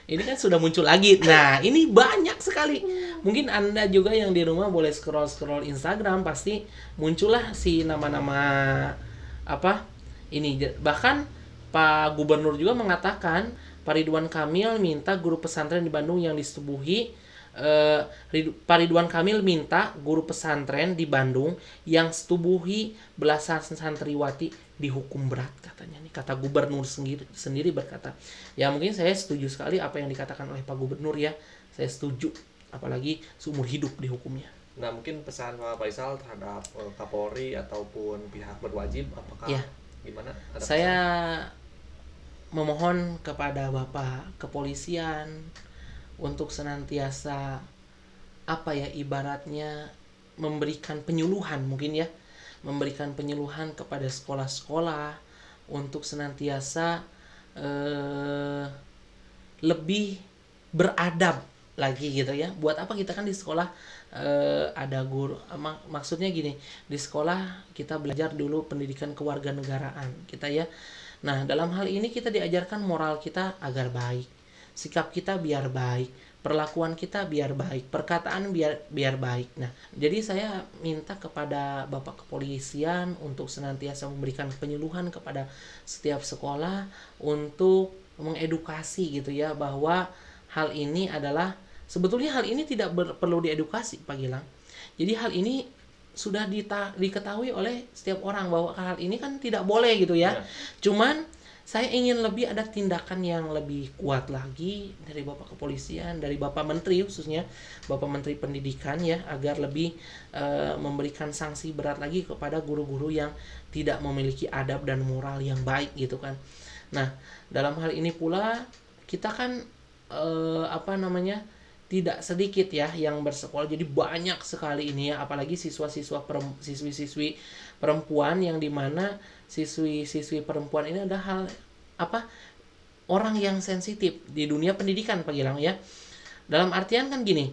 Ini kan sudah muncul lagi. Nah, ini banyak sekali. Mungkin Anda juga yang di rumah boleh scroll-scroll Instagram, pasti muncullah si nama-nama apa? Ini bahkan Pak Gubernur juga mengatakan Pak Ridwan Kamil minta guru pesantren di Bandung yang disetubuhi Pak Ridwan Kamil minta guru pesantren di Bandung yang setubuhi belasan santriwati dihukum berat katanya nih, kata Gubernur sendiri berkata. Ya mungkin saya setuju sekali apa yang dikatakan oleh Pak Gubernur ya, saya setuju, apalagi seumur hidup dihukumnya. Nah, mungkin pesan Pak Faisal terhadap Kapolri ataupun pihak berwajib, apakah Ya. gimana? Ada Saya memohon kepada Bapak Kepolisian untuk senantiasa apa ya, ibaratnya memberikan penyuluhan mungkin ya, memberikan penyuluhan kepada sekolah-sekolah untuk senantiasa lebih beradab lagi gitu ya. Buat apa kita kan di sekolah ada guru, maksudnya gini, di sekolah kita belajar dulu pendidikan kewarganegaraan kita ya. Nah, dalam hal ini kita diajarkan moral kita agar baik, sikap kita biar baik, perlakuan kita biar baik, perkataan biar baik. Nah, jadi saya minta kepada Bapak Kepolisian untuk senantiasa memberikan penyuluhan kepada setiap sekolah untuk mengedukasi gitu ya, bahwa hal ini adalah sebetulnya hal ini tidak perlu diedukasi, Pak Gilang. Jadi hal ini sudah diketahui oleh setiap orang bahwa hal ini kan tidak boleh gitu ya. Cuman saya ingin lebih ada tindakan yang lebih kuat lagi dari Bapak Kepolisian, dari Bapak Menteri khususnya, Bapak Menteri Pendidikan ya, agar lebih memberikan sanksi berat lagi kepada guru-guru yang tidak memiliki adab dan moral yang baik gitu kan. Nah, dalam hal ini pula kita kan tidak sedikit ya yang bersekolah, jadi banyak sekali ini ya, apalagi siswi-siswi perempuan, yang dimana siswi-siswi perempuan ini adalah orang yang sensitif di dunia pendidikan, Pak Gilang ya. Dalam artian kan gini,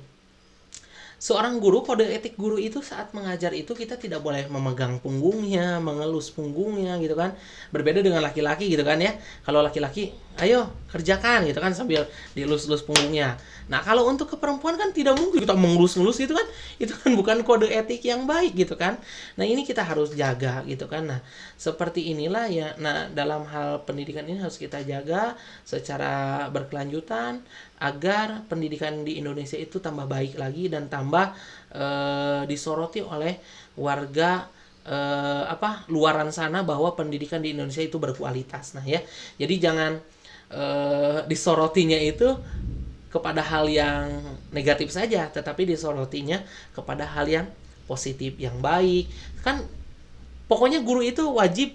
seorang guru, kode etik guru itu saat mengajar itu kita tidak boleh memegang punggungnya, mengelus punggungnya gitu kan. Berbeda dengan laki-laki gitu kan ya. Kalau laki-laki, ayo kerjakan gitu kan sambil dielus-elus punggungnya. Nah, kalau untuk ke perempuan kan tidak mungkin kita mengelus-elus gitu kan. Itu kan bukan kode etik yang baik gitu kan. Nah, ini kita harus jaga gitu kan. Nah, seperti inilah ya. Nah, dalam hal pendidikan ini harus kita jaga secara berkelanjutan agar pendidikan di Indonesia itu tambah baik lagi dan tambah disoroti oleh warga luaran sana bahwa pendidikan di Indonesia itu berkualitas. Nah ya, jadi jangan disorotinya itu kepada hal yang negatif saja, tetapi disorotinya kepada hal yang positif, yang baik. Kan pokoknya guru itu wajib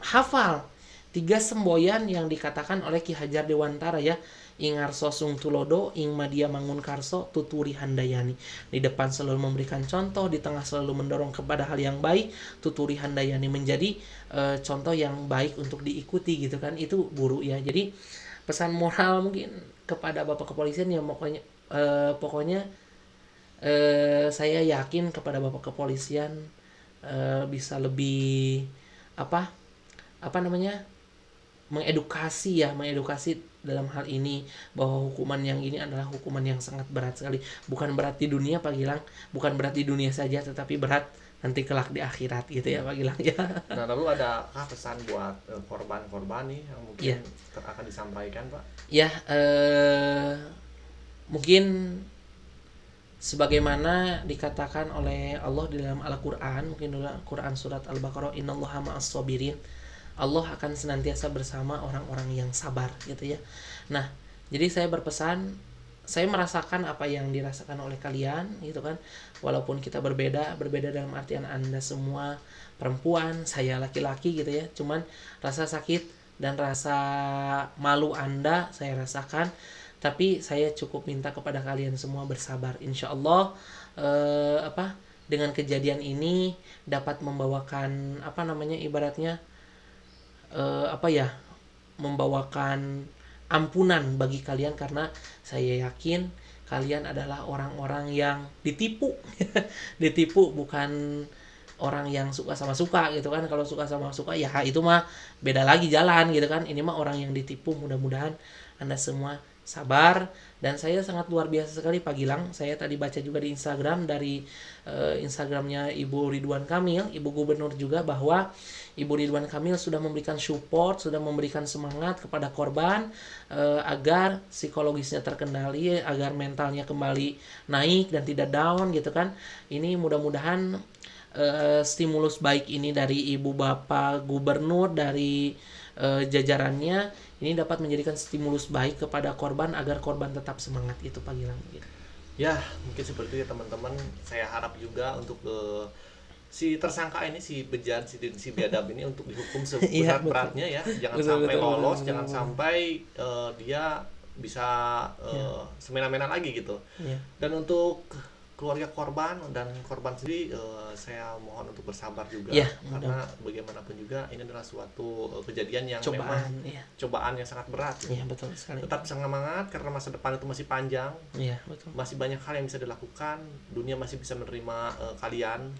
hafal 3 semboyan yang dikatakan oleh Ki Hajar Dewantara ya. Ingarso sung tulodo, ing madia mangun karso, tuturi handayani. Di depan selalu memberikan contoh, di tengah selalu mendorong kepada hal yang baik, tuturi handayani, menjadi contoh yang baik untuk diikuti gitu kan. Itu guru ya. Jadi pesan moral mungkin kepada Bapak Kepolisian ya, pokoknya saya yakin kepada Bapak Kepolisian bisa lebih mengedukasi dalam hal ini, bahwa hukuman yang ini adalah hukuman yang sangat berat sekali. Bukan berat di dunia Pak Gilang, bukan berat di dunia saja, tetapi berat nanti kelak di akhirat gitu ya Pak Gilang ya. Nah, lalu ada pesan buat korban-korban nih yang mungkin akan disampaikan Pak? Ya, mungkin sebagaimana dikatakan oleh Allah di dalam Al-Quran, mungkin dalam Quran surat Al-Baqarah, innallaha ma'as sabirin, Allah akan senantiasa bersama orang-orang yang sabar gitu ya. Nah, jadi saya berpesan, saya merasakan apa yang dirasakan oleh kalian gitu kan. Walaupun kita berbeda dalam artian Anda semua perempuan, saya laki-laki gitu ya. Cuman rasa sakit dan rasa malu Anda saya rasakan. Tapi saya cukup minta kepada kalian semua bersabar. Insya Allah dengan kejadian ini dapat membawakan ibaratnya membawakan ampunan bagi kalian, karena saya yakin kalian adalah orang-orang yang ditipu. Ditipu, bukan orang yang suka sama suka gitu kan. Kalau suka sama suka ya itu mah beda lagi jalan gitu kan. Ini mah orang yang ditipu. Mudah-mudahan Anda semua sabar. Dan saya sangat luar biasa sekali Pak Gilang, saya tadi baca juga di Instagram, dari Instagramnya Ibu Ridwan Kamil, Ibu Gubernur juga, bahwa Ibu Ridwan Kamil sudah memberikan support, sudah memberikan semangat kepada korban agar psikologisnya terkendali, agar mentalnya kembali naik dan tidak down gitu kan. Ini mudah-mudahan stimulus baik ini dari Ibu Bapak Gubernur, dari jajarannya, ini dapat menjadikan stimulus baik kepada korban agar korban tetap semangat. Itu Pak Gilang gitu. Ya, mungkin seperti itu ya teman-teman. Saya harap juga untuk si tersangka ini, si bejat, si biadab ini untuk dihukum seberat-beratnya ya. Jangan sampai lolos, jangan sampai dia bisa semena-mena lagi gitu. Dan untuk keluarga korban dan korban sendiri, saya mohon untuk bersabar juga, karena bagaimanapun juga ini adalah suatu kejadian yang memang cobaan yang sangat berat. Betul sekali. Tetap semangat karena masa depan itu masih panjang. Betul. Masih banyak hal yang bisa dilakukan. Dunia masih bisa menerima kalian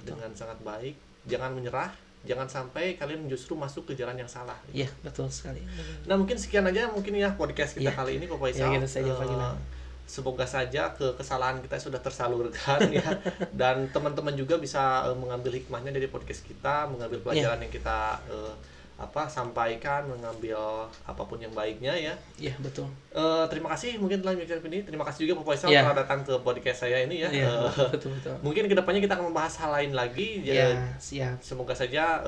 dengan sangat baik. Jangan menyerah. Jangan sampai kalian justru masuk ke jalan yang salah. Betul sekali. Nah, mungkin sekian aja podcast kita kali ini Pak Faisal. Gitu saja Pak Gilang. Semoga saja kesalahan kita sudah tersalurkan ya, dan teman-teman juga bisa mengambil hikmahnya dari podcast kita, mengambil pelajaran yang kita sampaikan, mengambil apapun yang baiknya ya. Betul. Terima kasih mungkin telah menyaksikan ini. Terima kasih juga Pak Faisal telah datang ke podcast saya ini ya. Betul. Mungkin kedepannya kita akan membahas hal lain lagi. Siap. Semoga saja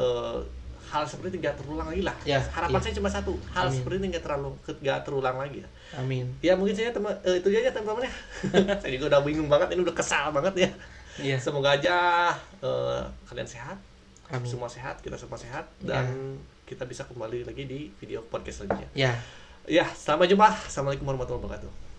hal seperti tidak terulang lagi lah. Harapan saya cuma satu, hal seperti ini nggak terulang lagi ya. Amin. Ya mungkin saya itu aja teman-teman ya. Saya juga udah bingung banget, ini udah kesal banget ya. Semoga aja kalian sehat, semua sehat, kita semua sehat, dan kita bisa kembali lagi di video podcast selanjutnya. Ya, sampai jumpa. Assalamualaikum warahmatullahi wabarakatuh.